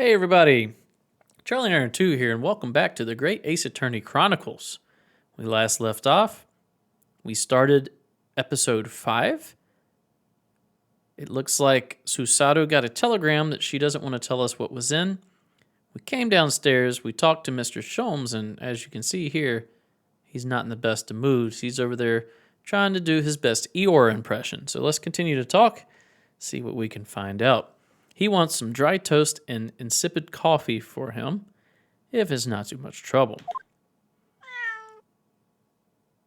Hey everybody, Charlie Iron 2 here, and welcome back to the Great Ace Attorney Chronicles. We last left off. We started episode 5. It looks like Susato got a telegram that she doesn't want to tell us what was in. We came downstairs, we talked to Mr. Sholmes, and as you can see here, he's not in the best of moods. He's over there trying to do his best Eeyore impression. So let's continue to talk, see what we can find out. He wants some dry toast and insipid coffee for him, if it's not too much trouble.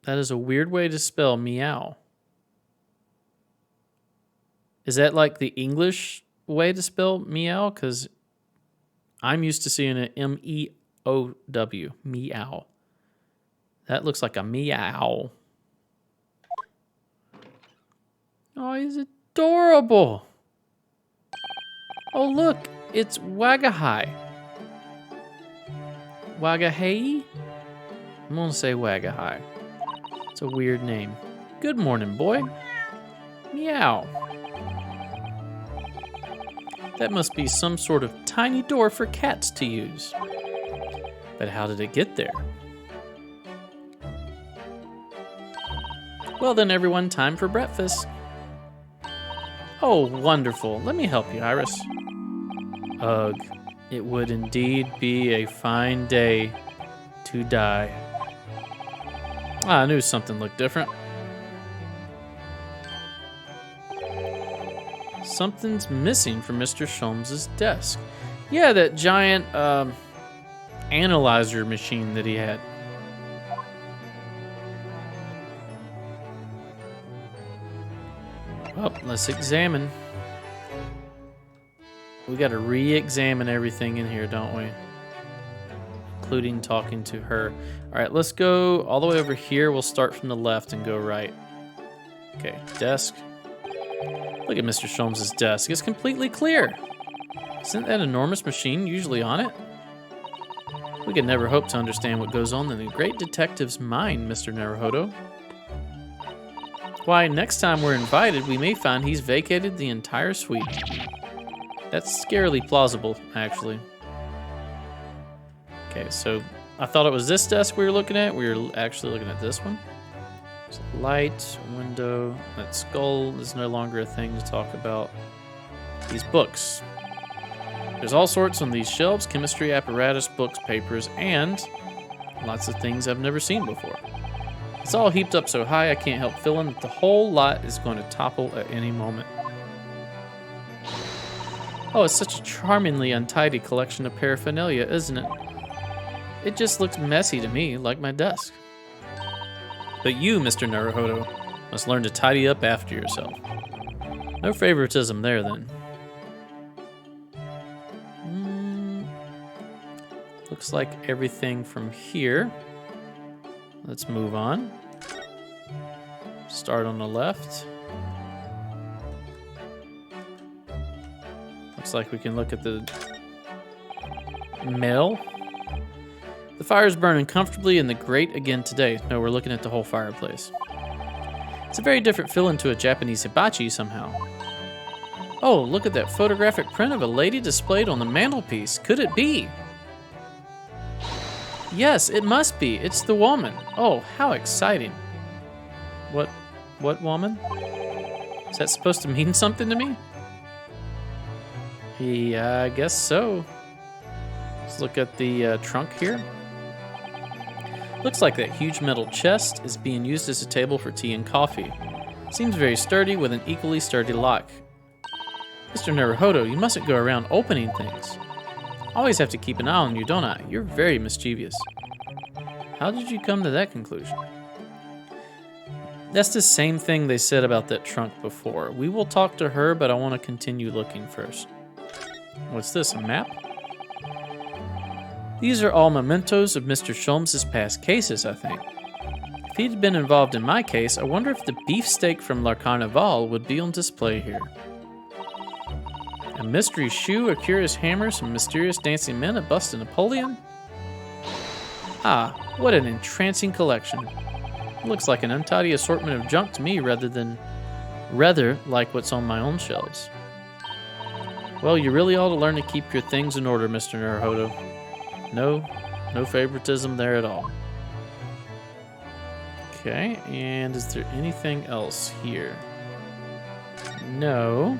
That is a weird way to spell meow. Is that like the English way to spell meow? Because I'm used to seeing it M-E-O-W, meow. That looks like a meow. Oh, he's adorable. Oh, look, it's Wagahai. Wagahai? I'm going to say Wagahai. It's a weird name. Good morning, boy. Meow. That must be some sort of tiny door for cats to use. But how did it get there? Well then, everyone, time for breakfast. Oh, wonderful. Let me help you, Iris. Ugh, it would indeed be a fine day to die. I knew something looked different. Something's missing from Mr. Sholmes' desk. Yeah, that giant analyzer machine that he had. Well, let's examine. We got to re-examine everything in here, don't we? Including talking to her. All right, let's go all the way over here. We'll start from the left and go right. Okay, desk. Look at Mr. Sholmes' desk. It's completely clear. Isn't that enormous machine usually on it? We could never hope to understand what goes on in the great detective's mind, Mr. Naruhodo. Why, next time we're invited, we may find he's vacated the entire suite. That's scarily plausible, actually. Okay, so I thought it was this desk we were looking at. We were actually looking at this one. So light, window, that skull is no longer a thing to talk about. These books. There's all sorts on these shelves, chemistry, apparatus, books, papers, and lots of things I've never seen before. It's all heaped up so high I can't help feeling that the whole lot is going to topple at any moment. Oh, it's such a charmingly untidy collection of paraphernalia, isn't it? It just looks messy to me, like my desk. But you, Mr. Naruhodo, must learn to tidy up after yourself. No favoritism there, then. Looks like everything from here. Let's move on. Start on the left. Looks like we can look at the mail. The fire's burning comfortably in the grate again today. No, we're looking at the whole fireplace. It's a very different feeling to a Japanese hibachi somehow. Oh, look at that photographic print of a lady displayed on the mantelpiece. Could it be? Yes, it must be. It's the woman. Oh, how exciting. What woman? Is that supposed to mean something to me? Yeah, I guess so. Let's look at the trunk here. Looks like that huge metal chest is being used as a table for tea and coffee. Seems very sturdy with an equally sturdy lock. Mr. Naruhodo, you mustn't go around opening things. Always have to keep an eye on you, don't I? You're very mischievous. How did you come to that conclusion? That's the same thing they said about that trunk before. We will talk to her, but I want to continue looking first. What's this, a map? These are all mementos of Mr. Sholmes' past cases, I think. If he'd been involved in my case, I wonder if the beefsteak from La Carnival would be on display here. A mystery shoe, a curious hammer, some mysterious dancing men, a bust of Napoleon? Ah, what an entrancing collection. Looks like an untidy assortment of junk to me rather like what's on my own shelves. Well, you really ought to learn to keep your things in order, Mr. Naruhodo. No favoritism there at all. Okay, and is there anything else here? No.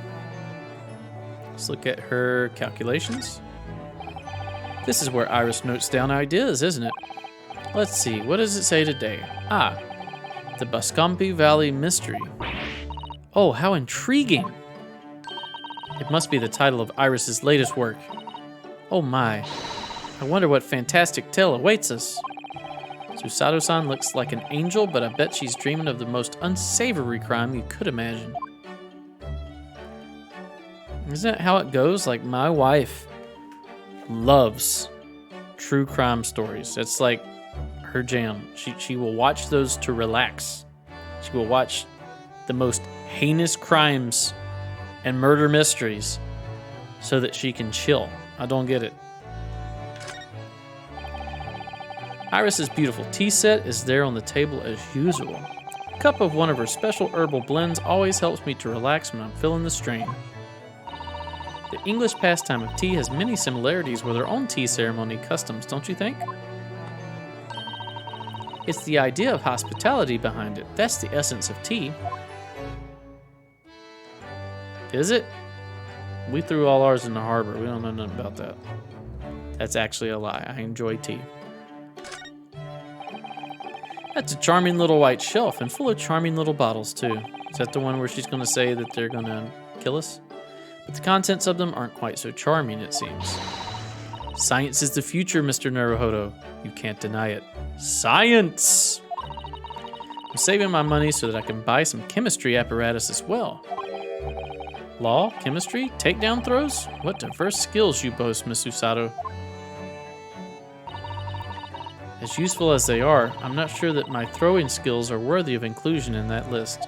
Let's look at her calculations. This is where Iris notes down ideas, isn't it? Let's see, what does it say today? Ah, the Bascompi Valley Mystery. Oh, how intriguing! It must be the title of Iris's latest work. Oh my, I wonder what fantastic tale awaits us. Susato-san looks like an angel, but I bet she's dreaming of the most unsavory crime you could imagine. Isn't that how it goes? Like, my wife loves true crime stories. It's like her jam. She will watch those to relax. She will watch the most heinous crimes and murder mysteries so that she can chill. I don't get it. Iris's beautiful tea set is there on the table as usual. A cup of one of her special herbal blends always helps me to relax when I'm feeling the strain. The English pastime of tea has many similarities with our own tea ceremony customs, don't you think? It's the idea of hospitality behind it. That's the essence of tea. Is it? We threw all ours in the harbor. We don't know nothing about that. That's actually a lie. I enjoy tea. That's a charming little white shelf and full of charming little bottles, too. Is that the one where she's going to say that they're going to kill us? But the contents of them aren't quite so charming, it seems. Science is the future, Mr. Naruhodo. You can't deny it. Science! I'm saving my money so that I can buy some chemistry apparatus as well. Law, chemistry, takedown throws? What diverse skills you boast, Miss Susato. As useful as they are, I'm not sure that my throwing skills are worthy of inclusion in that list.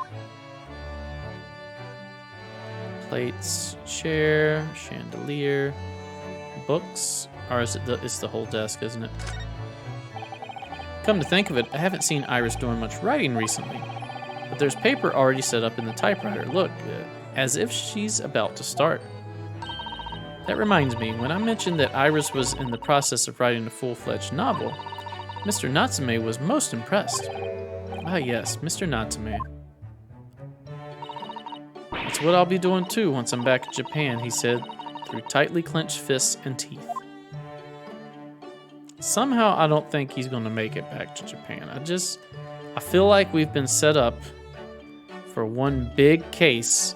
Plates, chair, chandelier, books, or is it it's the whole desk, isn't it? Come to think of it, I haven't seen Iris doing much writing recently, but there's paper already set up in the typewriter. Look, as if she's about to start. That reminds me, when I mentioned that Iris was in the process of writing a full-fledged novel, Mr. Natsume was most impressed. Ah yes, Mr. Natsume. That's what I'll be doing too once I'm back in Japan, he said, through tightly clenched fists and teeth. Somehow I don't think he's going to make it back to Japan. I feel like we've been set up for one big case,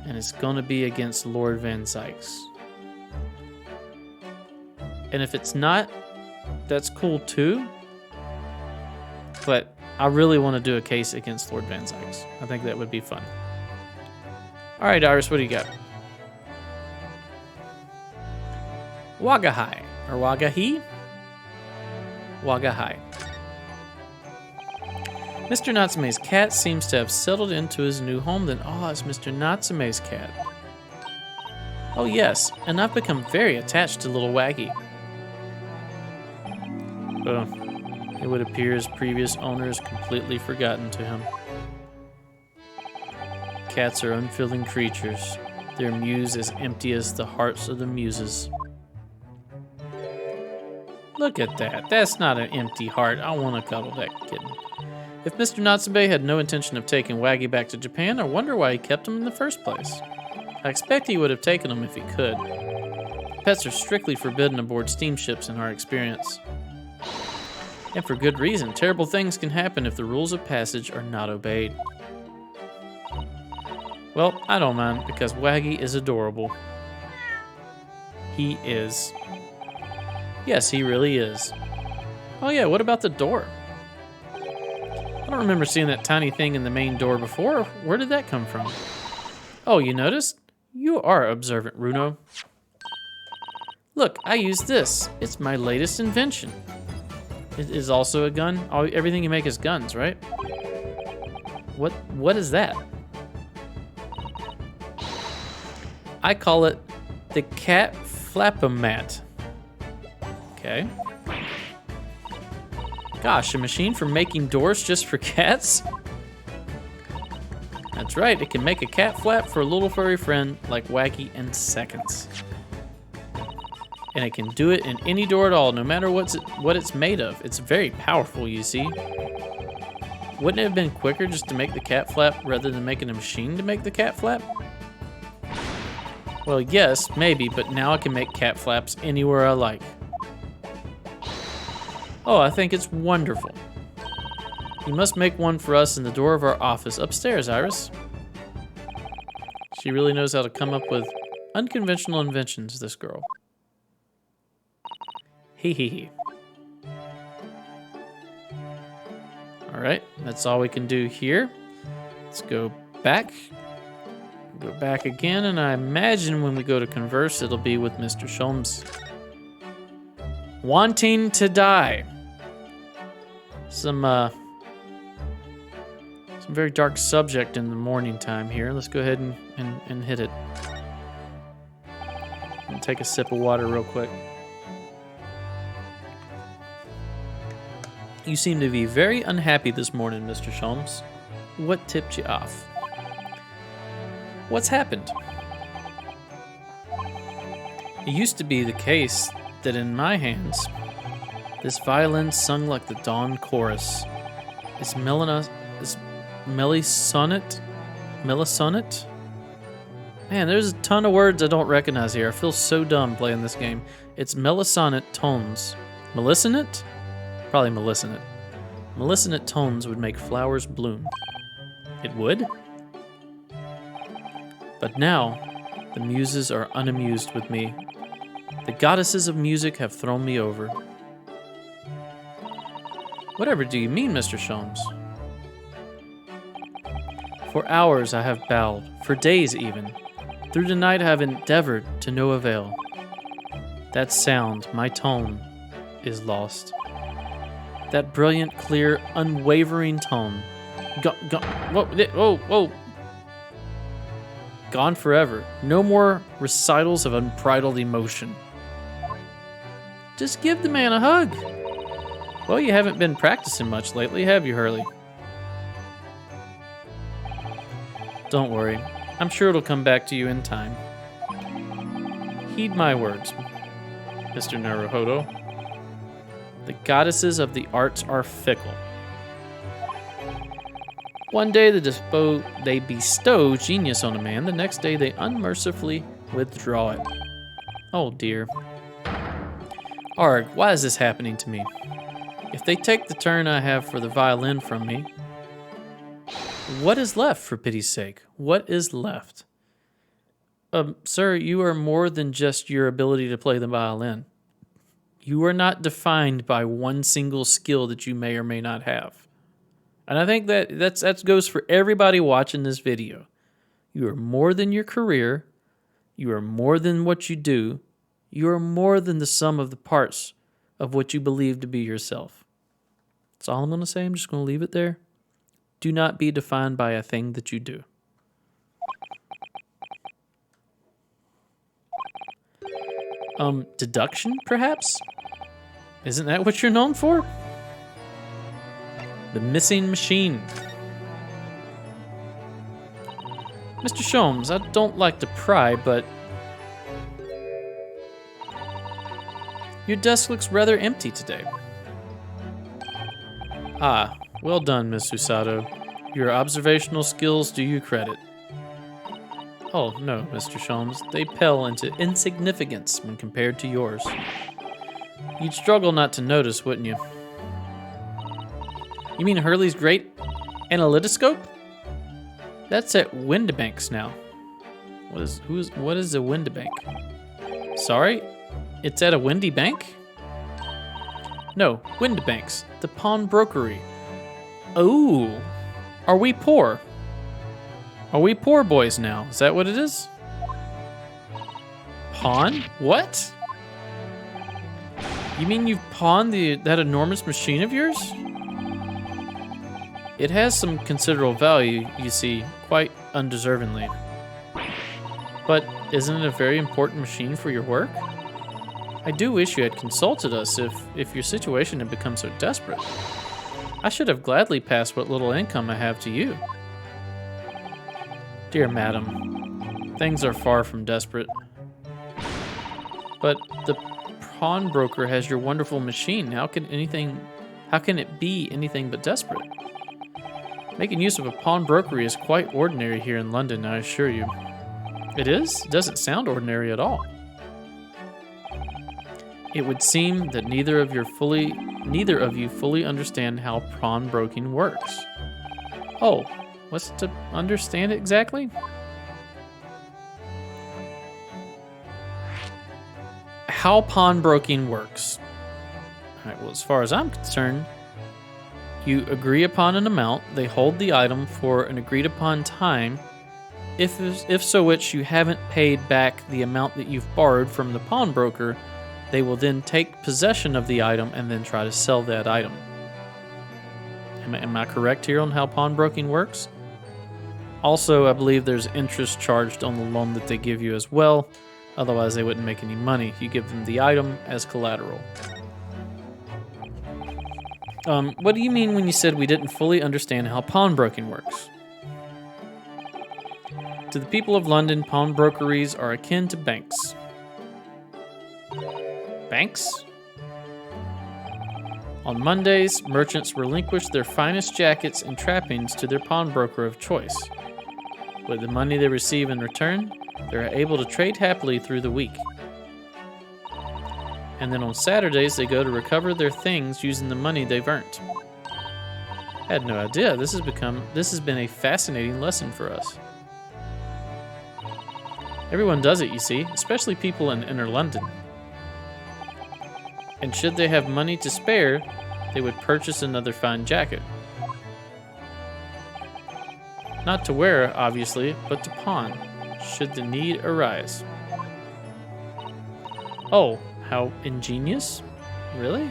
and it's going to be against Lord Van Zykes. And if it's not, that's cool too. But I really want to do a case against Lord Van Zykes. I think that would be fun. All right, Iris, what do you got? Wagahai, or Wagahi? Wagahai. Mr. Natsume's cat seems to have settled into his new home. Then, it's Mr. Natsume's cat. Oh yes, and I've become very attached to little Waggy. It would appear his previous owners completely forgotten to him. Cats are unfeeling creatures. Their mews as empty as the hearts of the muses. Look at that. That's not an empty heart. I want to cuddle that kitten. If Mr. Natsume had no intention of taking Waggy back to Japan, I wonder why he kept him in the first place. I expect he would have taken him if he could. Pets are strictly forbidden aboard steamships in our experience. And for good reason. Terrible things can happen if the rules of passage are not obeyed. Well, I don't mind, because Waggy is adorable. He is. Yes, he really is. Oh yeah, what about the door? I don't remember seeing that tiny thing in the main door before. Where did that come from? Oh, you noticed? You are observant, Runo. Look, I use this. It's my latest invention. It is also a gun? Everything you make is guns, right? What is that? I call it the cat flapomat. Okay. Gosh, a machine for making doors just for cats? That's right, it can make a cat flap for a little furry friend like Wacky in seconds. And it can do it in any door at all, no matter what it's made of. It's very powerful, you see. Wouldn't it have been quicker just to make the cat flap rather than making a machine to make the cat flap? Well, yes, maybe, but now I can make cat flaps anywhere I like. Oh, I think it's wonderful. You must make one for us in the door of our office upstairs, Iris. She really knows how to come up with unconventional inventions, this girl. Hee hee hee. All right, that's all we can do here. Let's go back. Go back again, and I imagine when we go to converse, it'll be with Mr. Sholmes. Wanting to die. Some very dark subject in the morning time here. Let's go ahead and hit it. And take a sip of water real quick. You seem to be very unhappy this morning, Mr. Sholmes. What tipped you off? What's happened? It used to be the case that in my hands, this violin sung like the dawn chorus. Is Melisonnet? Man, there's a ton of words I don't recognize here. I feel so dumb playing this game. It's Melisonnet tones. Melisonnet? Probably Melisonnet. Melisonnet tones would make flowers bloom. It would? But now, the muses are unamused with me. The goddesses of music have thrown me over. Whatever do you mean, Mr. Sholmes? For hours I have bowed, for days even. Through the night I have endeavored to no avail. That sound, my tone, is lost. That brilliant, clear, unwavering tone. Whoa. Gone forever. No more recitals of unbridled emotion. Just give the man a hug. Well, you haven't been practicing much lately, have you, Hurley? Don't worry. I'm sure it'll come back to you in time. Heed my words, Mr. Naruhodo. The goddesses of the arts are fickle. One day they bestow genius on a man, the next day they unmercifully withdraw it. Oh dear. Arg, why is this happening to me? If they take the turn I have for the violin from me, what is left, for pity's sake? What is left? Sir, you are more than just your ability to play the violin. You are not defined by one single skill that you may or may not have. And I think that goes for everybody watching this video. You are more than your career. You are more than what you do. You are more than the sum of the parts of what you believe to be yourself. That's all I'm going to say. I'm just going to leave it there. Do not be defined by a thing that you do. Deduction, perhaps? Isn't that what you're known for? The missing machine. Mr. Sholmes, I don't like to pry, but your desk looks rather empty today. Ah, well done, Miss Usato. Your observational skills do you credit. Oh, no, Mr. Sholmes. They pale into insignificance when compared to yours. You'd struggle not to notice, wouldn't you? You mean Hurley's great analytoscope? That's at Windibank's now. What is a Windibank? Sorry? It's at a Windy Bank? No, Windibank's, the pawnbrokery. Oh, are we poor? Are we poor boys now? Is that what it is? Pawn? What? You mean you've pawned that enormous machine of yours? It has some considerable value, you see, quite undeservingly. But isn't it a very important machine for your work? I do wish you had consulted us if your situation had become so desperate. I should have gladly passed what little income I have to you. Dear madam, things are far from desperate. But the pawnbroker has your wonderful machine. How can it be anything but desperate? Making use of a pawnbrokery is quite ordinary here in London, I assure you. It is? It doesn't sound ordinary at all. It would seem that neither of you fully understand how pawnbroking works. Oh, what's to understand exactly? How pawnbroking works. All right, well, as far as I'm concerned, you agree upon an amount, they hold the item for an agreed upon time, if so which you haven't paid back the amount that you've borrowed from the pawnbroker, they will then take possession of the item and then try to sell that item. Am I correct here on how pawnbroking works? Also, I believe there's interest charged on the loan that they give you as well, otherwise they wouldn't make any money. You give them the item as collateral. What do you mean when you said we didn't fully understand how pawnbroking works? To the people of London, pawnbrokeries are akin to banks. Banks? On Mondays, merchants relinquish their finest jackets and trappings to their pawnbroker of choice. With the money they receive in return, they are able to trade happily through the week. And then on Saturdays, they go to recover their things using the money they've earned. I had no idea. This has been a fascinating lesson for us. Everyone does it, you see, especially people in inner London. And should they have money to spare, they would purchase another fine jacket. Not to wear, obviously, but to pawn, should the need arise. Oh, how ingenious. Really?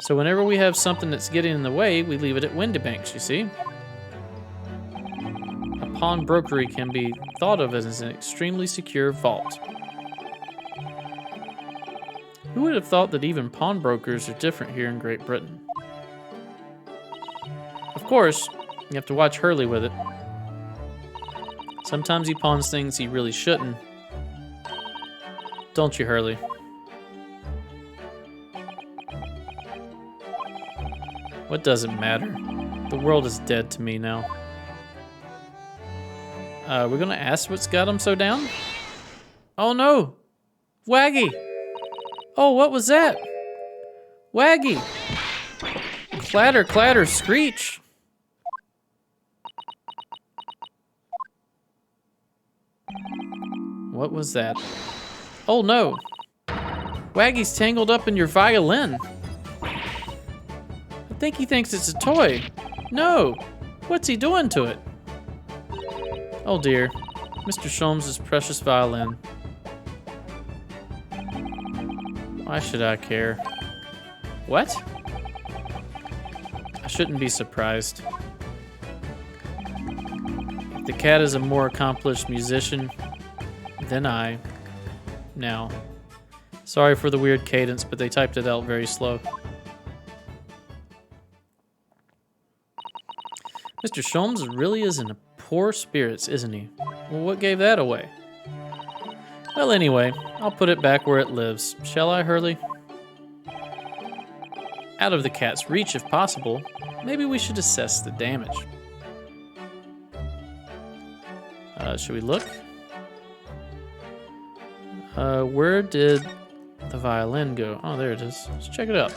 So whenever we have something that's getting in the way, we leave it at Windibanks, you see? A pawnbrokery can be thought of as an extremely secure vault. Who would have thought that even pawnbrokers are different here in Great Britain? Of course, you have to watch Hurley with it. Sometimes he pawns things he really shouldn't. Don't you, Hurley? What does it matter? The world is dead to me now. We're gonna ask what's got him so down? Oh no! Waggy! Oh, what was that? Waggy! Clatter, clatter, screech! What was that? Oh no! Waggy's tangled up in your violin. I think he thinks it's a toy. No! What's he doing to it? Oh dear. Mr. Sholmes' precious violin. Why should I care? What? I shouldn't be surprised. If the cat is a more accomplished musician than I. Now, sorry for the weird cadence, but they typed it out very slow. Mr. Sholmes really is in poor spirits, isn't he? Well, what gave that away? Well, anyway, I'll put it back where it lives. Shall I, Hurley? Out of the cat's reach, if possible. Maybe we should assess the damage. Should we look? Where did the violin go? Oh, there it is. Let's check it out.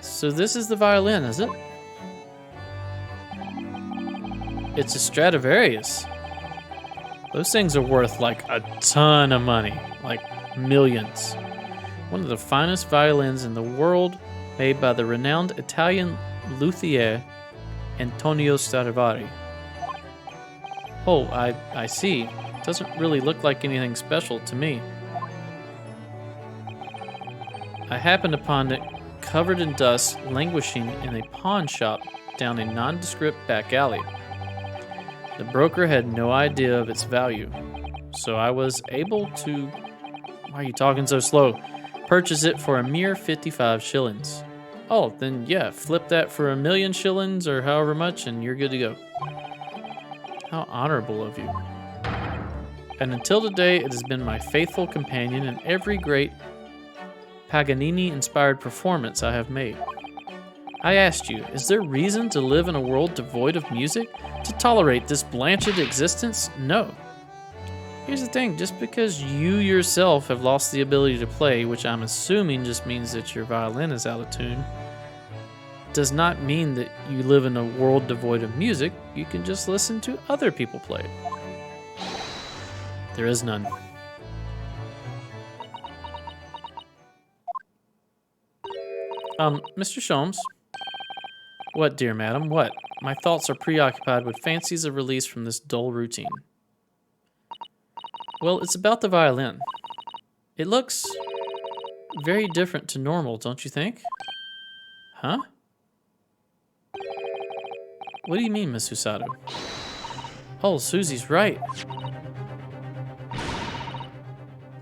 So this is the violin, is it? It's a Stradivarius. Those things are worth like a ton of money, like millions. One of the finest violins in the world, made by the renowned Italian luthier Antonio Stradivari. Oh, I see. Doesn't really look like anything special to me. I happened upon it covered in dust, languishing in a pawn shop down a nondescript back alley. The broker had no idea of its value, so I was able to... Why are you talking so slow? Purchase it for a mere 55 shillings. Oh, then yeah, flip that for 1,000,000 shillings or however much, and you're good to go. How honorable of you. And until today, it has been my faithful companion in every great Paganini-inspired performance I have made. I asked you, is there reason to live in a world devoid of music? To tolerate this blanched existence? No. Here's the thing, just because you yourself have lost the ability to play, which I'm assuming just means that your violin is out of tune, does not mean that you live in a world devoid of music. You can just listen to other people play. There is none. Mr. Sholmes. What, dear madam, what? My thoughts are preoccupied with fancies of release from this dull routine. Well, it's about the violin. It looks very different to normal, don't you think? Huh? What do you mean, Miss Usato? Oh, Susie's right.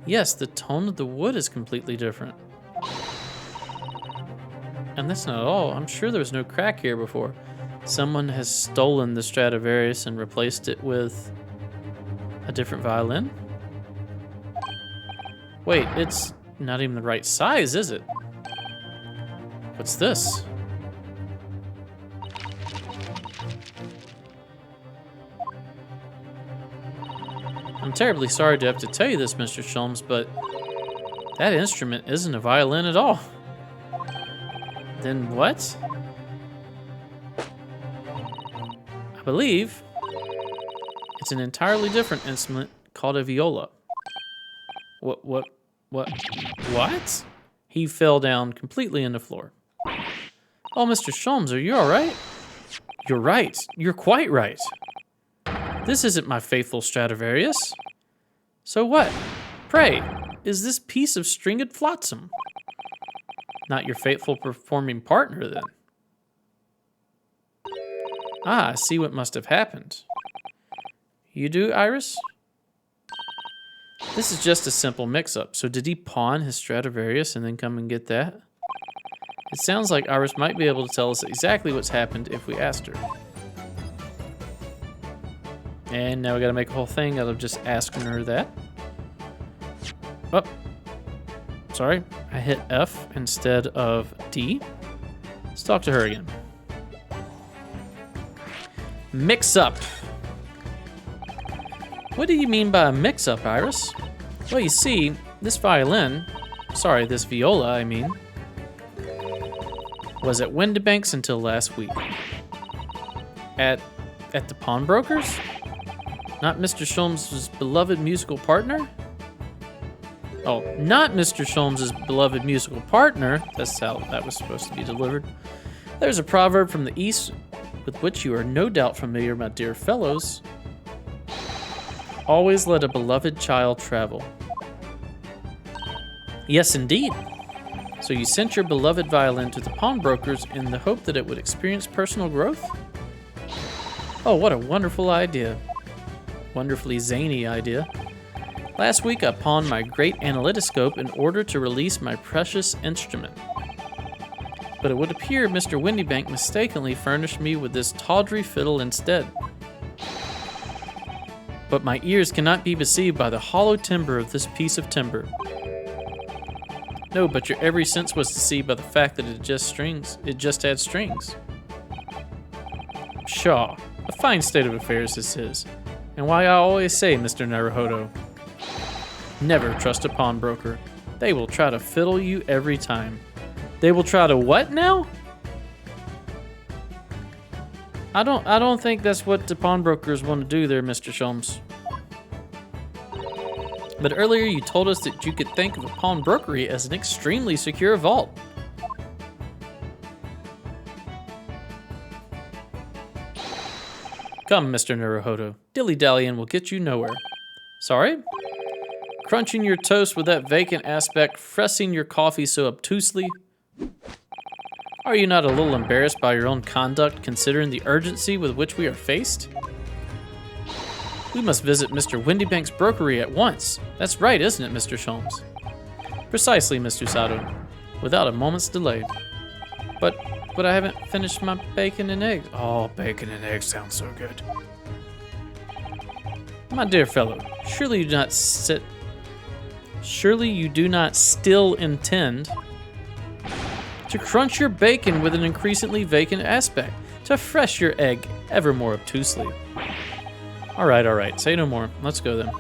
Yes, the tone of the wood is completely different. And that's not all. I'm sure there was no crack here before. Someone has stolen the Stradivarius and replaced it with a different violin? Wait, it's not even the right size, is it? What's this? I'm terribly sorry to have to tell you this, Mr. Sholmes, but that instrument isn't a violin at all. Then what? I believe it's an entirely different instrument called a viola. What? He fell down completely on the floor. Oh, Mr. Sholmes, are you all right? You're right. You're quite right. This isn't my faithful Stradivarius. So what? Pray, is this piece of stringed flotsam? Not your faithful performing partner, then. Ah, I see what must have happened. You do, Iris? This is just a simple mix-up. So did he pawn his Stradivarius and then come and get that? It sounds like Iris might be able to tell us exactly what's happened if we asked her. And now we gotta make a whole thing out of just asking her that. Oh, sorry, I hit F instead of D. Let's talk to her again. Mix up. What do you mean by a mix-up, Iris? Well, you see, this viola, I mean, was at Windybank's until last week. At the pawnbroker's? Not Mr. Sholmes' beloved musical partner? Oh, not Mr. Sholmes' beloved musical partner. That's how that was supposed to be delivered. There's a proverb from the East with which you are no doubt familiar, my dear fellows. Always let a beloved child travel. Yes, indeed. So you sent your beloved violin to the pawnbrokers in the hope that it would experience personal growth? Oh, what a wonderful idea. Wonderfully zany idea. Last week I pawned my great analytoscope in order to release my precious instrument. But it would appear Mr. Windybank mistakenly furnished me with this tawdry fiddle instead. But my ears cannot be deceived by the hollow timbre of this piece of timber. No, but your every sense was deceived by the fact that it just had strings. Pshaw, a fine state of affairs this is. And why I always say, Mr. Naruhodo, never trust a pawnbroker. They will try to fiddle you every time. They will try to what now? I don't think that's what the pawnbrokers want to do there, Mr. Sholmes. But earlier you told us that you could think of a pawnbrokery as an extremely secure vault. Come, Mr. Naruhodo. Dilly-dallying will get you nowhere. Sorry? Crunching your toast with that vacant aspect, fressing your coffee so obtusely. Are you not a little embarrassed by your own conduct, considering the urgency with which we are faced? We must visit Mr. Windybank's brokery at once. That's right, isn't it, Mr. Sholmes? Precisely, Miss Usato, without a moment's delay. But I haven't finished my bacon and eggs. Oh, bacon and eggs sounds so good. My dear fellow, surely you do not still intend to crunch your bacon with an increasingly vacant aspect, to fresh your egg ever more obtusely. All right, say no more. Let's go then.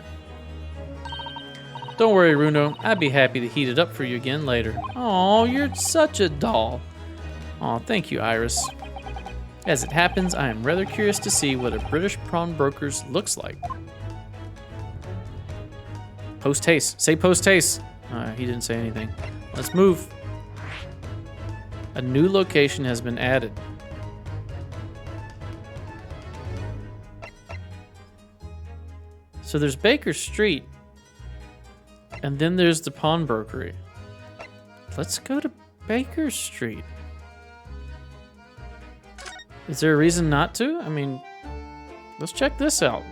Don't worry, Runo. I'd be happy to heat it up for you again later. Oh, you're such a doll. Oh, thank you, Iris. As it happens, I am rather curious to see what a British pawnbroker's looks like. Post haste. Say post haste. He didn't say anything. Let's move. A new location has been added. So there's Baker Street, and then there's the pawnbrokery. Let's go to Baker Street. Is there a reason not to? I mean, let's check this out.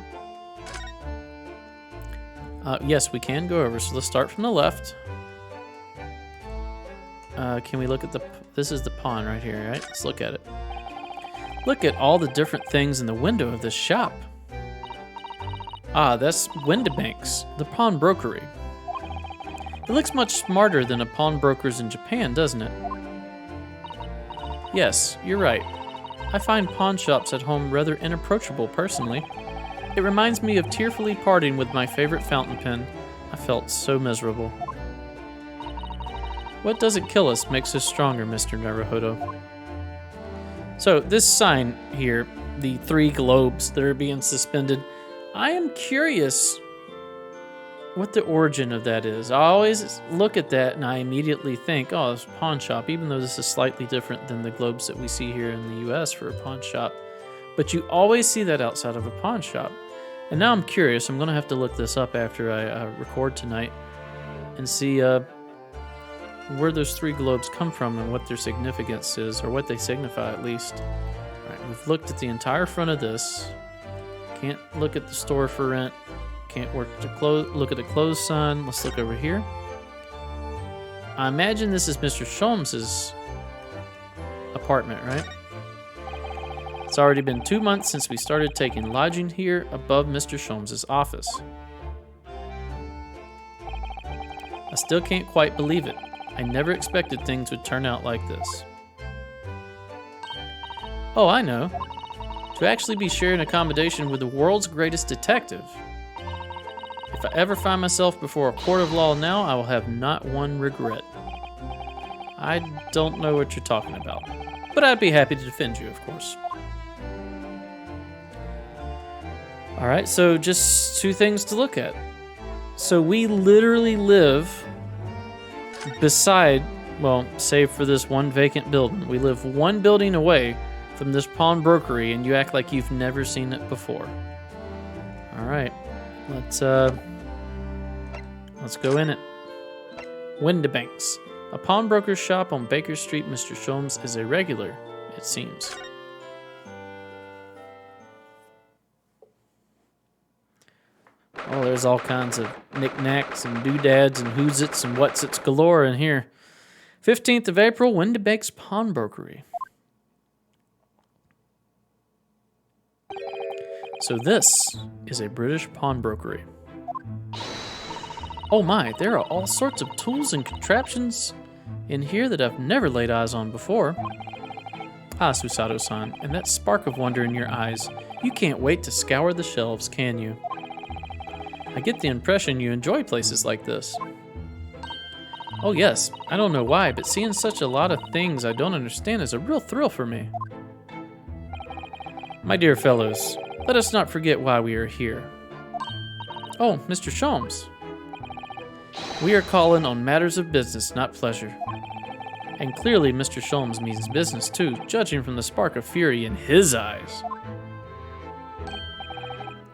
Yes, we can go over. So let's start from the left. Can we look at this is the pawn right here, right? Let's look at it. Look at all the different things in the window of this shop. Ah, that's Windibank's, the pawnbrokery. It looks much smarter than a pawnbroker's in Japan, doesn't it? Yes, you're right. I find pawn shops at home rather inapproachable personally. It reminds me of tearfully parting with my favorite fountain pen. I felt so miserable. What doesn't kill us makes us stronger, Mr. Naruhodo. So this sign here, the 3 globes that are being suspended, I am curious what the origin of that is. I always look at that and I immediately think, oh, it's a pawn shop, even though this is slightly different than the globes that we see here in the US for a pawn shop. But you always see that outside of a pawn shop. And now I'm curious. I'm going to have to look this up after I record tonight and see where those 3 globes come from and what their significance is, or what they signify at least. All right, we've looked at the entire front of this. Can't look at the store for rent. Can't look at the clothes sign. Let's look over here. I imagine this is Mr. Sholmes' apartment, right? It's already been 2 months since we started taking lodging here above Mr. Sholmes' office. I still can't quite believe it. I never expected things would turn out like this. Oh, I know. To actually be sharing accommodation with the world's greatest detective. If I ever find myself before a court of law now, I will have not one regret. I don't know what you're talking about, but I'd be happy to defend you, of course. All right, so just 2 things to look at. So we literally live beside, well, save for this one vacant building, we live 1 building away from this pawnbrokery, and you act like you've never seen it before. All right, let's go in it. Windibank's, a pawnbroker's shop on Baker Street. Mr. Sholmes is a regular, it seems. Oh, there's all kinds of knickknacks and doodads and who's-its and what's-its galore in here. 15th of April, Windibank's Pawnbrokery. So this is a British pawnbrokery. Oh my, there are all sorts of tools and contraptions in here that I've never laid eyes on before. Ah, Susato-san, and that spark of wonder in your eyes. You can't wait to scour the shelves, can you? I get the impression you enjoy places like this. Oh yes, I don't know why, but seeing such a lot of things I don't understand is a real thrill for me. My dear fellows, let us not forget why we are here. Oh, Mr. Sholmes. We are calling on matters of business, not pleasure. And clearly Mr. Sholmes means business too, judging from the spark of fury in his eyes.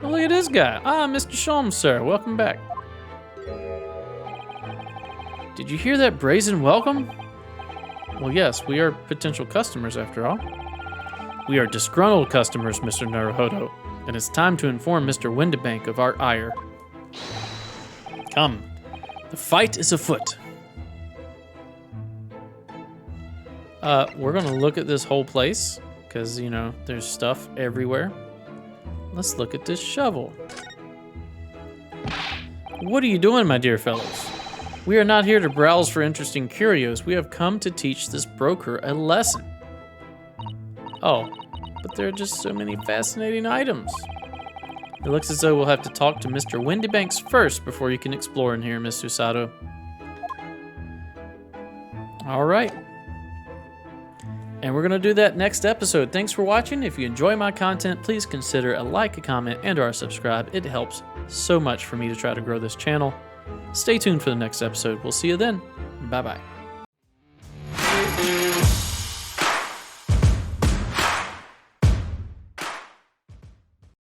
Oh, look at this guy. Ah, Mr. Sholmes, sir. Welcome back. Did you hear that brazen welcome? Well, yes, we are potential customers after all. We are disgruntled customers, Mr. Naruhodo, and it's time to inform Mr. Windibank of our ire. Come, the fight is afoot. We're going to look at this whole place because, you know, there's stuff everywhere. Let's look at this shovel. What are you doing, my dear fellows? We are not here to browse for interesting curios. We have come to teach this broker a lesson. Oh, but there are just so many fascinating items. It looks as though we'll have to talk to Mr. Windybanks first before you can explore in here, Miss Susato. All right. And we're going to do that next episode. Thanks for watching. If you enjoy my content, please consider a like, a comment, and/or a subscribe. It helps so much for me to try to grow this channel. Stay tuned for the next episode. We'll see you then. Bye-bye.